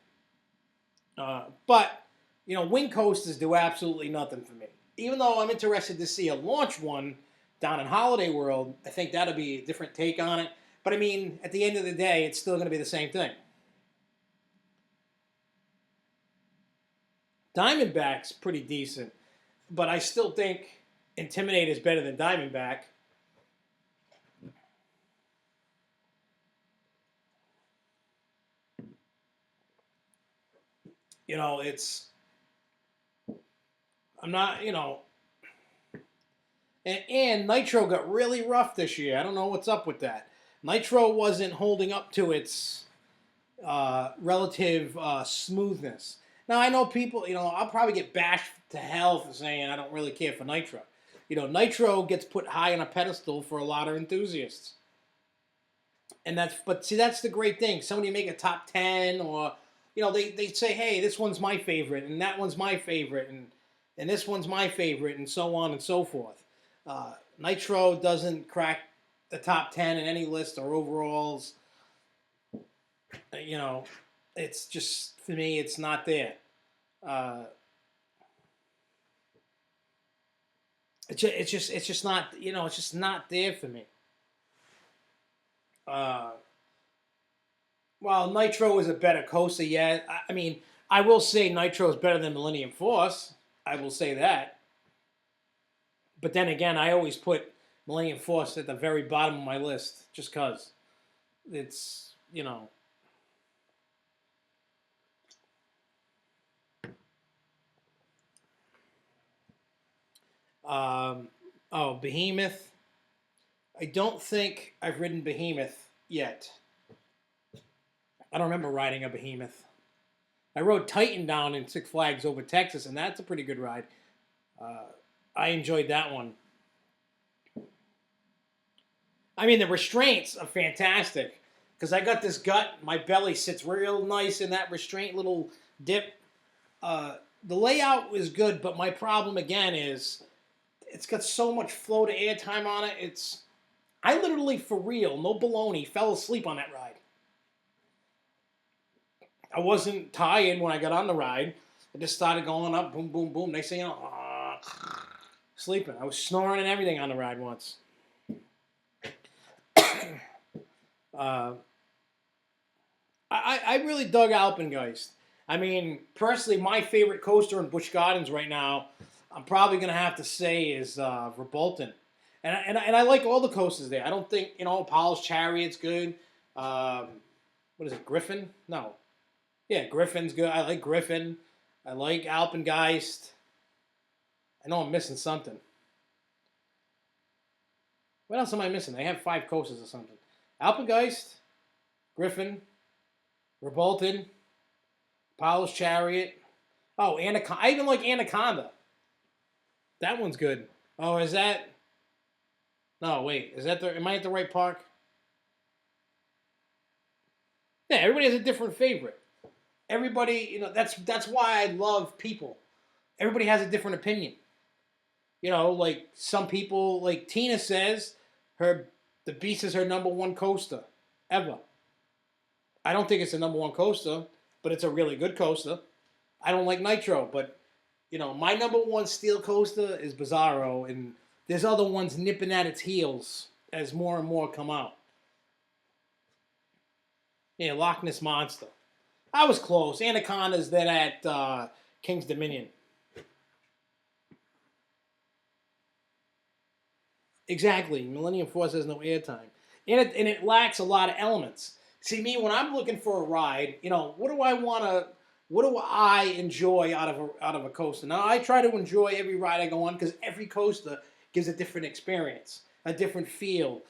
But, you know, wing coasters do absolutely nothing for me. Even though I'm interested to see a launch one down in Holiday World, I think that'll be a different take on it. But, I mean, at the end of the day, it's still going to be the same thing. Diamondback's pretty decent. But I still think Intimidate is better than Diamondback. You know, I'm not, you know, and Nitro got really rough this year. I don't know what's up with that. Nitro wasn't holding up to its relative smoothness. Now, I know people, you know, I'll probably get bashed to hell for saying I don't really care for Nitro. You know, Nitro gets put high on a pedestal for a lot of enthusiasts. And but see, that's the great thing. Somebody make a top 10 or, you know, they say, hey, this one's my favorite and that one's my favorite and this one's my favorite and so on and so forth. Nitro doesn't crack the top 10 in any list or overalls. You know, it's just, for me, it's not there. It's just not, you know, it's just not there for me. While Nitro is a better coaster, yeah, I mean, I will say Nitro is better than Millennium Force. I will say that. But then again, I always put Millennium Force at the very bottom of my list just because it's, you know. Behemoth. I don't think I've ridden Behemoth yet. I don't remember riding a Behemoth. I rode Titan down in Six Flags over Texas, and that's a pretty good ride. I enjoyed that one. I mean, the restraints are fantastic because I got this gut. My belly sits real nice in that restraint little dip. The layout is good, but my problem again is it's got so much flow to air time on it. I literally, for real, no baloney, fell asleep on that ride. I wasn't tired when I got on the ride. I just started going up, boom, boom, boom. Next thing you know, sleeping. I was snoring and everything on the ride once. I really dug Alpengeist. I mean, personally, my favorite coaster in Busch Gardens right now, I'm probably going to have to say is Rebolton. And I like all the coasters there. I don't think, you know, Apollo's Chariot's good. What is it, Griffin? No. Yeah, Griffin's good. I like Griffin. I like Alpengeist. I know I'm missing something. What else am I missing? They have 5 coasters or something. Alpengeist, Griffin, Rebolton, Apollo's Chariot. Oh, Anaconda. I even like Anaconda. That one's good. Oh, is that... No, wait. Is that the... Am I at the right park? Yeah, everybody has a different favorite. Everybody, you know, that's why I love people. Everybody has a different opinion. You know, like some people, like Tina says, the Beast is her #1 coaster ever. I don't think it's the #1 coaster, but it's a really good coaster. I don't like Nitro, but you know, my #1 steel coaster is Bizarro, and there's other ones nipping at its heels as more and more come out. Yeah, Loch Ness Monster. I was close. Anaconda's then at King's Dominion. Exactly. Millennium Force has no airtime. and it lacks a lot of elements. See, me when I'm looking for a ride, what do I want to? What do I enjoy out of a coaster? Now I try to enjoy every ride I go on because every coaster gives a different experience, a different feel,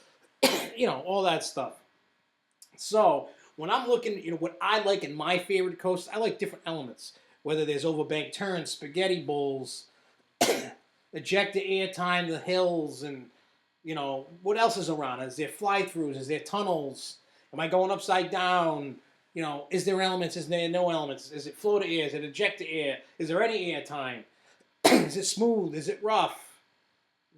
all that stuff. So when I'm looking, what I like in my favorite coaster, I like different elements. Whether there's overbank turns, spaghetti bowls, ejector air time, the hills, and what else is around? Is there fly-throughs? Is there tunnels? Am I going upside down? Is there elements? Is there no elements? Is it floater air? Is it ejector air? Is there any air time? Is it smooth? Is it rough?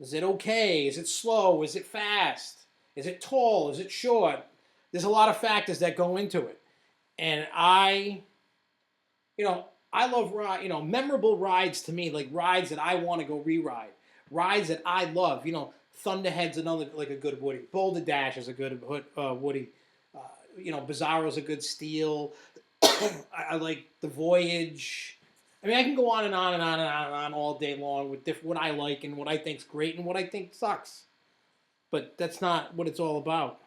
Is it okay? Is it slow? Is it fast? Is it tall? Is it short? There's a lot of factors that go into it. And I love memorable rides to me, like rides that I want to go re-ride. Rides that I love. Thunderhead's another, like a good Woody. Boulder Dash is a good Woody. Bizarro's a good Steel. I like the Voyage. I mean, I can go on and on and on and on and on all day long with what I like and what I think's great and what I think sucks. But that's not what it's all about.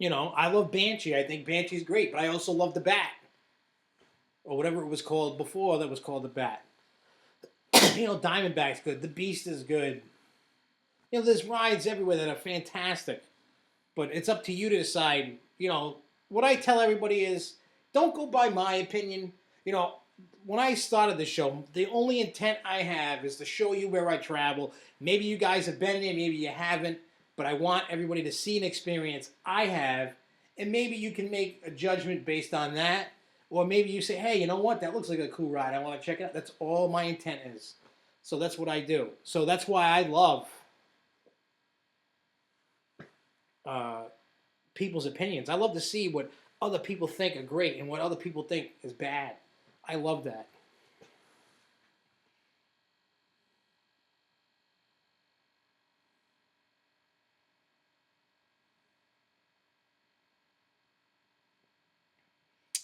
I love Banshee. I think Banshee's great, but I also love the Bat. Or whatever it was called before that was called the Bat. Diamondback's good. The Beast is good. There's rides everywhere that are fantastic. But it's up to you to decide. What I tell everybody is, don't go by my opinion. When I started the show, the only intent I have is to show you where I travel. Maybe you guys have been there, maybe you haven't. But I want everybody to see an experience I have. And maybe you can make a judgment based on that. Or maybe you say, hey, you know what? That looks like a cool ride. I want to check it out. That's all my intent is. So that's what I do. So that's why I love people's opinions. I love to see what other people think are great and what other people think is bad. I love that.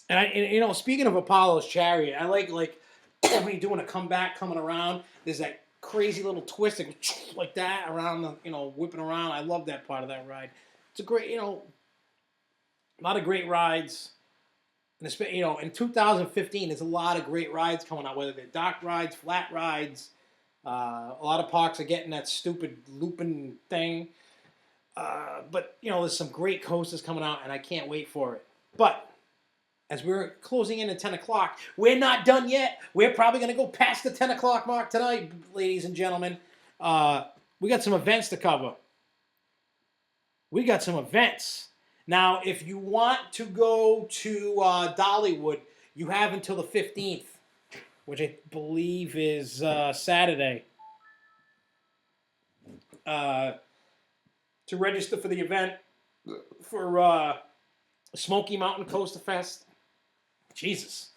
And speaking of Apollo's Chariot, I like when you're doing a comeback, coming around. There's that crazy little twist like that around the whipping around. I love that part of that ride. It's a great a lot of great rides. And in 2015, there's a lot of great rides coming out. Whether they're dock rides, flat rides. A lot of parks are getting that stupid looping thing. But there's some great coasters coming out, and I can't wait for it. But as we're closing in at 10 o'clock, we're not done yet. We're probably going to go past the 10 o'clock mark tonight, ladies and gentlemen. We got some events to cover. We got some events. Now, if you want to go to Dollywood, you have until the 15th, which I believe is Saturday, to register for the event for Smoky Mountain Coasterfest. Jesus.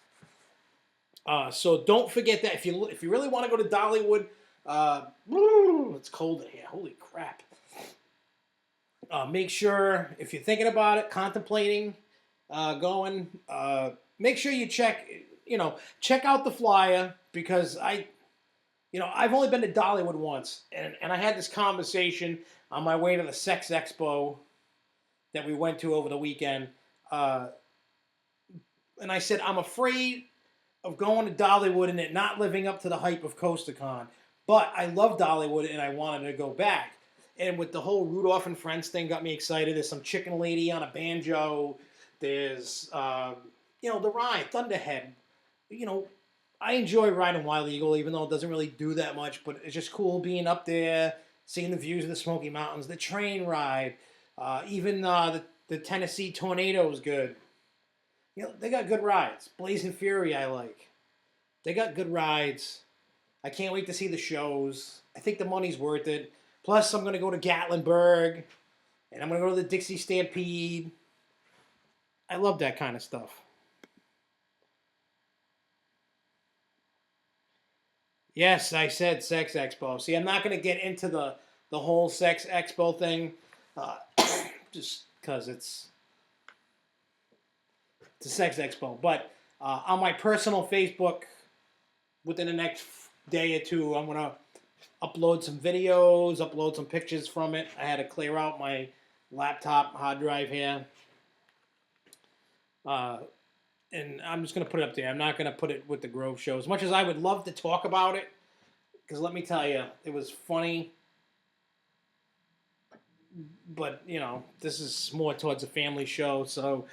So don't forget that if you really want to go to Dollywood, it's cold in here. Holy crap. Make sure if you're thinking about it, contemplating going, make sure you check out the flyer because I've only been to Dollywood once, and I had this conversation on my way to the Sex Expo that we went to over the weekend. And I said, I'm afraid of going to Dollywood and it not living up to the hype of CoasterCon. But I love Dollywood and I wanted to go back. And with the whole Rudolph and Friends thing got me excited. There's some chicken lady on a banjo. There's, the ride, Thunderhead. I enjoy riding Wild Eagle, even though it doesn't really do that much. But it's just cool being up there, seeing the views of the Smoky Mountains, the train ride. Even the Tennessee Tornado is good. They got good rides. Blazing Fury I like. They got good rides. I can't wait to see the shows. I think the money's worth it. Plus, I'm going to go to Gatlinburg. And I'm going to go to the Dixie Stampede. I love that kind of stuff. Yes, I said Sex Expo. See, I'm not going to get into the whole Sex Expo thing. Just because it's a Sex Expo. But on my personal Facebook, within the next day or two, I'm going to upload some videos, upload some pictures from it. I had to clear out my laptop hard drive here. And I'm just going to put it up there. I'm not going to put it with the Grove show. As much as I would love to talk about it, because let me tell you, it was funny. But, you know, this is more towards a family show, so,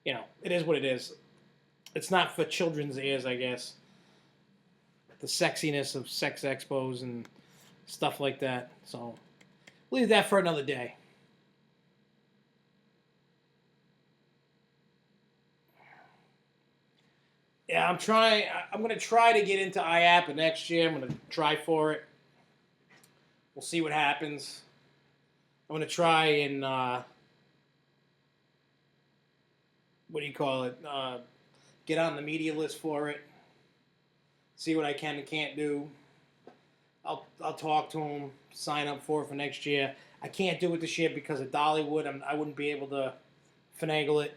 you know, it is what it is. It's not for children's ears, I guess. The sexiness of sex expos and stuff like that. So, leave that for another day. Yeah, I'm going to try to get into IAPA next year. I'm going to try for it. We'll see what happens. I'm going to try and, what do you call it? Get on the media list for it. See what I can and can't do. I'll talk to them, sign up for it for next year. I can't do it this year because of Dollywood. I wouldn't be able to finagle it.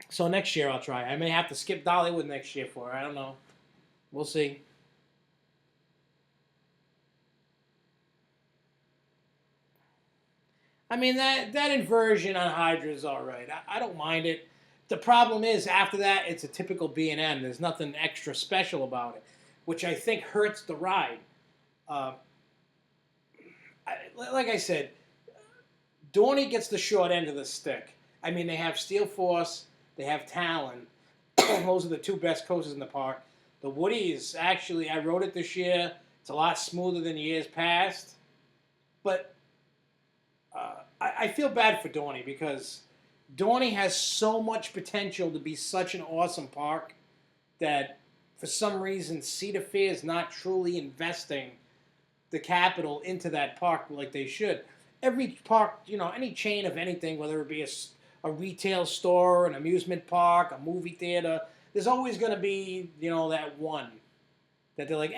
So next year I'll try. I may have to skip Dollywood next year for it. I don't know. We'll see. I mean, that inversion on Hydra is all right. I don't mind it. The problem is, after that, it's a typical B&M. There's nothing extra special about it, which I think hurts the ride. Like I said, Dorney gets the short end of the stick. I mean, they have Steel Force, they have Talon. Those are the two best coasters in the park. The Woody is actually, I rode it this year. It's a lot smoother than years past. But I feel bad for Dorney because Dorney has so much potential to be such an awesome park that for some reason Cedar Fair is not truly investing the capital into that park like they should. Every park, you know, any chain of anything, whether it be a retail store, an amusement park, a movie theater, there's always going to be, you know, that one that they're like,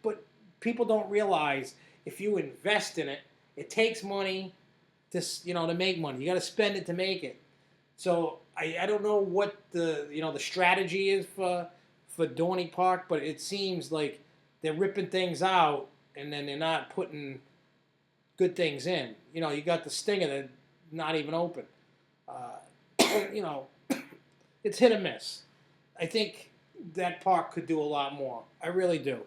but people don't realize if you invest in it, it takes money to, you know, to make money. You got to spend it to make it. So I don't know what the, you know, the strategy is for Dorney Park, but it seems like they're ripping things out and then they're not putting good things in. You know, you got the Stinger that's not even open. You know, it's hit or miss. I think that park could do a lot more. I really do.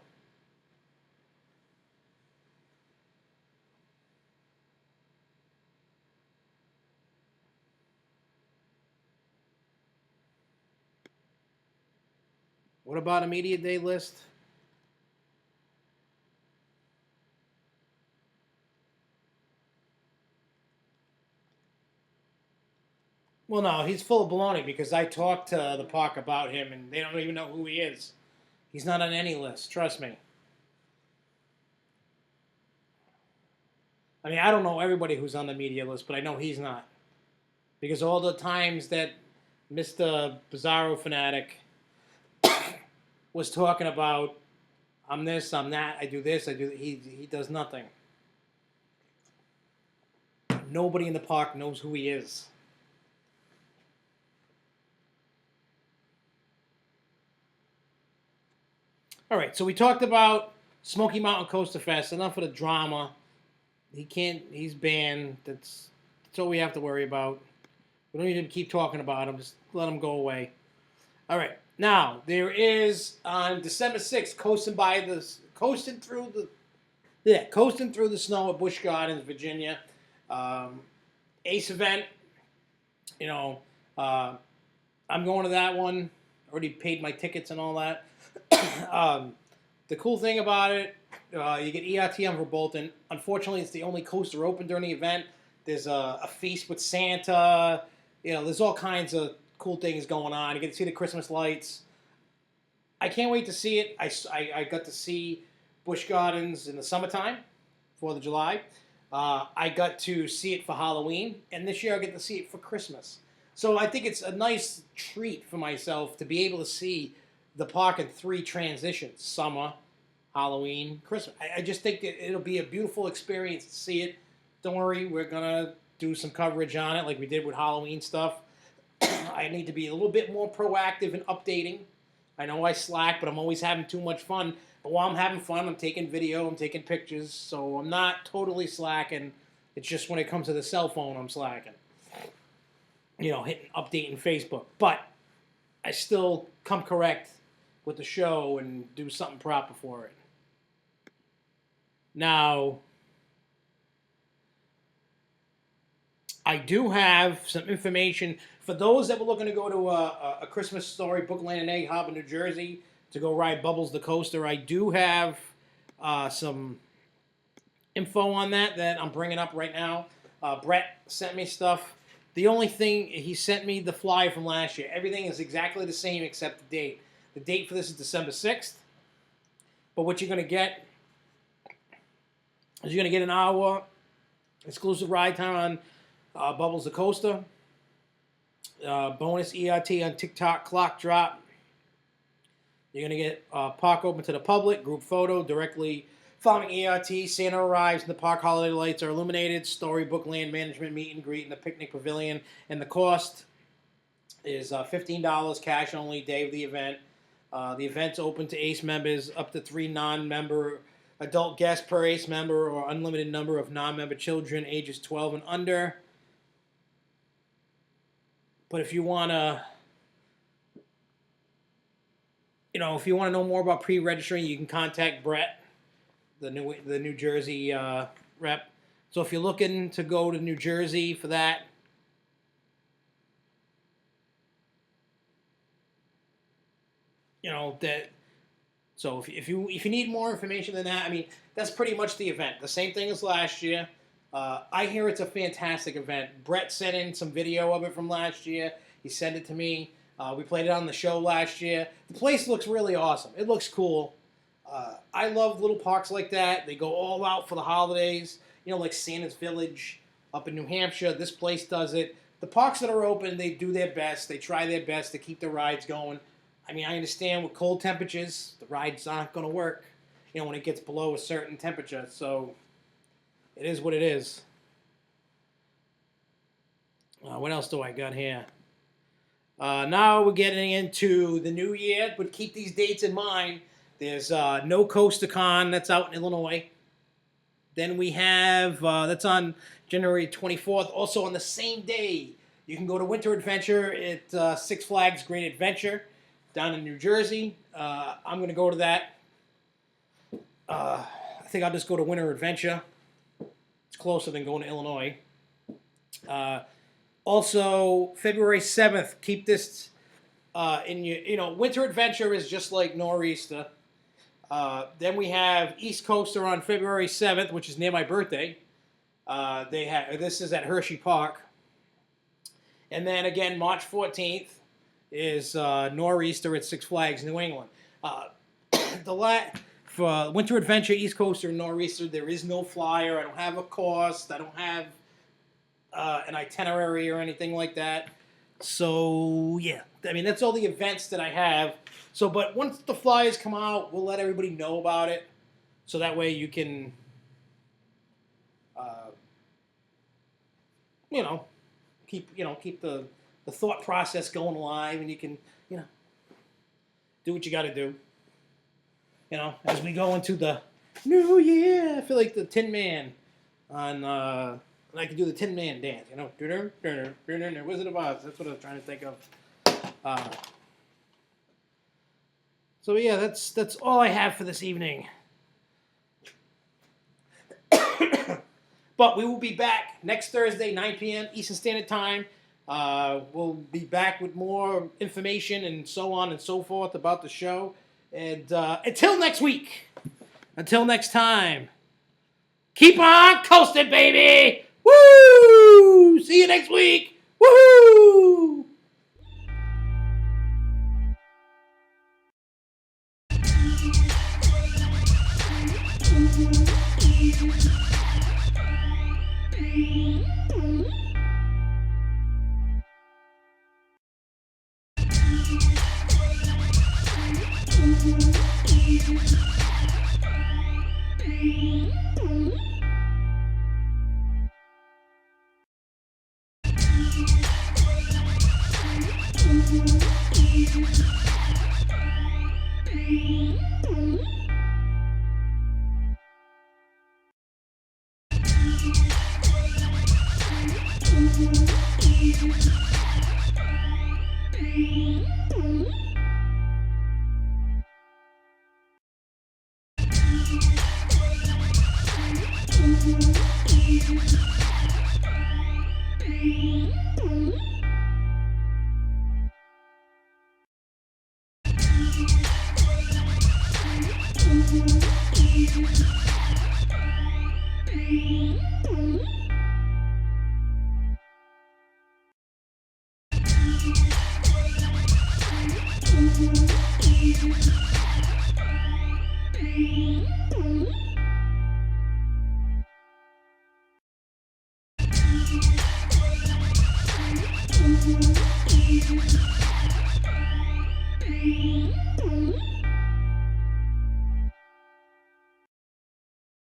What about a media day list? Well, no, he's full of baloney because I talked to the park about him and they don't even know who he is. He's not on any list, trust me. I mean, I don't know everybody who's on the media list, but I know he's not. Because all the times that Mr. Bizarro Fanatic was talking about, I'm this, I'm that, I do this, I do that, he does nothing. Nobody in the park knows who he is. All right, so we talked about Smoky Mountain Coasterfest. Enough of the drama. He's banned. That's all we have to worry about. We don't need to keep talking about him. Just let him go away. All right, now there is on December 6th, coasting through the snow at Busch Gardens, Virginia. Ace event. You know, I'm going to that one. Already paid my tickets and all that. The cool thing about it, you get ERT on Bolton. Unfortunately, it's the only coaster open during the event. There's a feast with Santa. You know, there's all kinds of cool things going on. You get to see the Christmas lights. I can't wait to see it. I got to see Busch Gardens in the summertime, 4th of July. I got to see it for Halloween, and this year I get to see it for Christmas. So I think it's a nice treat for myself to be able to see the park in 3 transitions: summer, Halloween, Christmas. I just think that it'll be a beautiful experience to see it. Don't worry, we're going to do some coverage on it like we did with Halloween stuff. I need to be a little bit more proactive in updating. I know I slack, but I'm always having too much fun. But while I'm having fun, I'm taking video, I'm taking pictures, so I'm not totally slacking. It's just when it comes to the cell phone, I'm slacking. You know, hitting updating Facebook. But I still come correct with the show and do something proper for it. Now, I do have some information for those that were looking to go to a Christmas Story Bookland and Egg Harbor, New Jersey, to go ride Bubbles the Coaster. I do have some info on that I'm bringing up right now. Brett sent me stuff. The only thing, he sent me the flyer from last year. Everything is exactly the same except the date. The date for this is December 6th. But what you're going to get is you're going to get an hour exclusive ride time on Bubbles the Coaster. Bonus ERT on TikTok clock drop. You're going to get park open to the public, group photo directly following ERT. Santa arrives and the park holiday lights are illuminated. Storybook land management meet and greet in the picnic pavilion. And the cost is $15 cash only day of the event. The event's open to ACE members, up to 3 non-member adult guests per ACE member, or unlimited number of non-member children ages 12 and under. But if you want to, if you want to know more about pre-registering, you can contact Brett, the New Jersey rep. So if you're looking to go to New Jersey for that, So if you need more information than that, I mean, that's pretty much the event. The same thing as last year. I hear it's a fantastic event. Brett sent in some video of it from last year. He sent it to me. We played it on the show last year. The place looks really awesome. It looks cool. I love little parks like that. They go all out for the holidays. Like Santa's Village up in New Hampshire. This place does it. The parks that are open, they do their best. They try their best to keep the rides going. I mean, I understand with cold temperatures, the rides aren't going to work, when it gets below a certain temperature. So it is what it is. What else do I got here? Now we're getting into the new year, but keep these dates in mind. There's no CoasterCon, that's out in Illinois. Then we have, that's on January 24th. Also on the same day, you can go to Winter Adventure at Six Flags Great Adventure down in New Jersey. I'm going to go to that. I think I'll just go to Winter Adventure. It's closer than going to Illinois. Also, February 7th, keep this in your, Winter Adventure is just like Nor'easter. Then we have East Coaster on February 7th, which is near my birthday. This is at Hershey Park. And then again, March 14th is Nor'easter at Six Flags New England. For Winter Adventure, East Coaster, and Nor'easter, there is no flyer. I don't have a cost. I don't have an itinerary or anything like that. So, yeah. I mean, that's all the events that I have. So, but once the flyers come out, we'll let everybody know about it. So that way you can, keep the thought process going live, and you can, do what you got to do. As we go into the new year, I feel like the Tin Man on, I like to do the Tin Man dance, Wizard of Oz. That's what I was trying to think of. So yeah, that's all I have for this evening. But we will be back next Thursday, 9 p.m. Eastern Standard Time. We'll be back with more information and so on and so forth about the show. And until next week, until next time, keep on coasting, baby! Woo! See you next week! Woohoo!